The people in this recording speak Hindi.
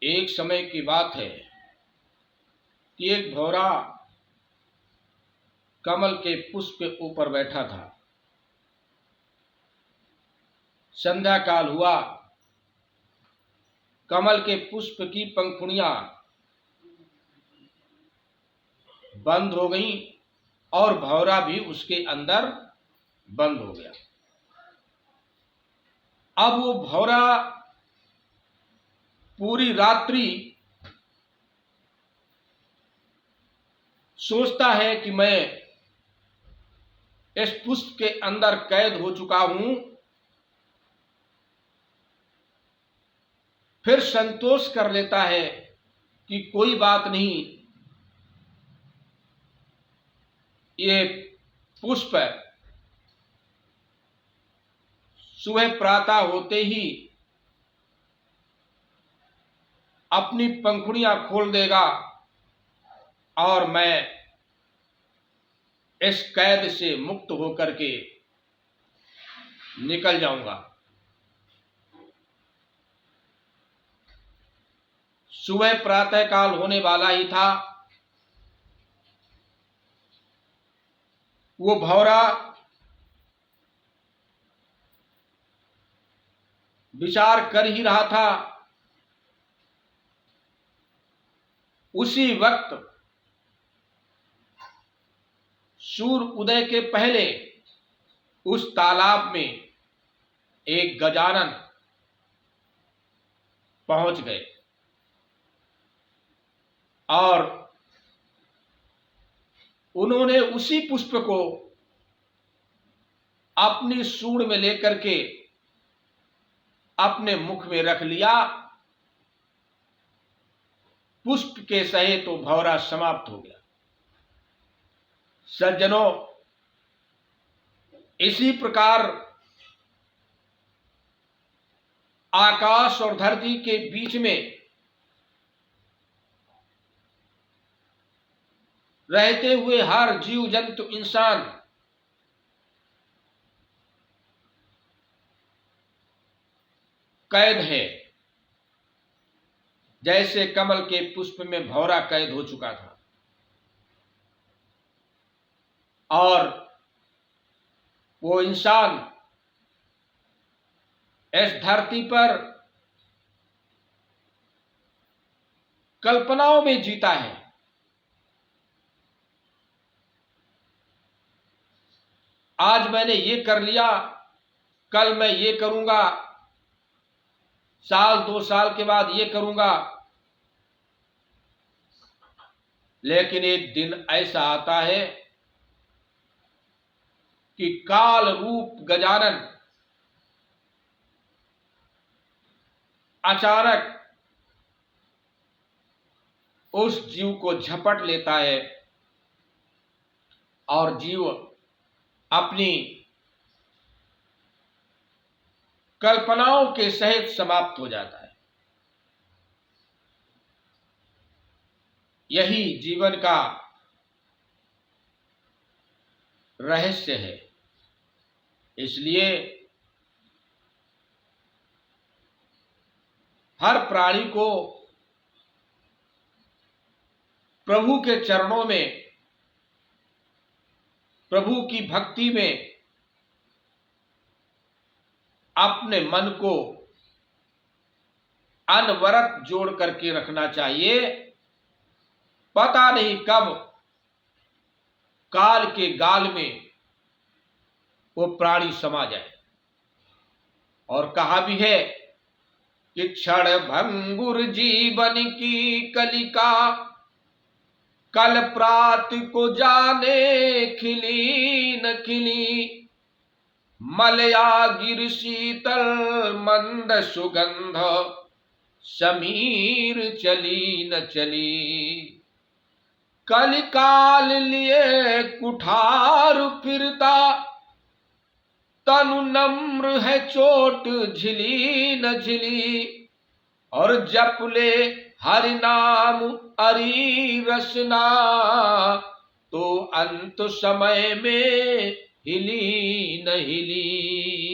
एक समय की बात है कि एक भौरा कमल के पुष्प के ऊपर बैठा था। संध्या काल हुआ, कमल के पुष्प की पंखुड़ियां बंद हो गईं और भौरा भी उसके अंदर बंद हो गया। अब वो भौरा पूरी रात्रि सोचता है कि मैं इस पुष्प के अंदर कैद हो चुका हूं। फिर संतोष कर लेता है कि कोई बात नहीं, ये पुष्प सुबह प्रातः होते ही अपनी पंखुड़ियां खोल देगा और मैं इस कैद से मुक्त होकर के निकल जाऊंगा। सुबह प्रातः काल होने वाला ही था। वो भौरा विचार कर ही रहा था। उसी वक्त सूर्य उदय के पहले उस तालाब में एक गजानन पहुंच गए और उन्होंने उसी पुष्प को अपनी सूंड में लेकर के अपने मुख में रख लिया। पुष्प के सहित तो भौरा समाप्त हो गया। सज्जनों, इसी प्रकार आकाश और धरती के बीच में रहते हुए हर जीव जंतु इंसान कैद है। जैसे कमल के पुष्प में भौरा कैद हो चुका था और वो इंसान इस धरती पर कल्पनाओं में जीता है। आज मैंने ये कर लिया, कल मैं ये करूंगा, साल 2 साल के बाद ये करूंगा। लेकिन एक दिन ऐसा आता है कि काल रूप गजानन अचानक उस जीव को झपट लेता है और जीव अपनी कल्पनाओं के सहित समाप्त हो जाता है। यही जीवन का रहस्य है। इसलिए हर प्राणी को प्रभु के चरणों में, प्रभु की भक्ति में अपने मन को अनवरत जोड़ करके रखना चाहिए। पता नहीं कब काल के गाल में वो प्राणी समा जाए। और कहा भी है कि क्षण भंगुर जीवन की कलिका, कल प्रात को जाने खिली न खिली। मलया गिर शीतल मंद सुगंध, समीर चली न चली। कलिकाल लिए कुठार फिरता, तनु नम्र है चोट झिली न झिली। और जप ले हरि नाम अरी रसना, तो अंत समय में हिली न हिली।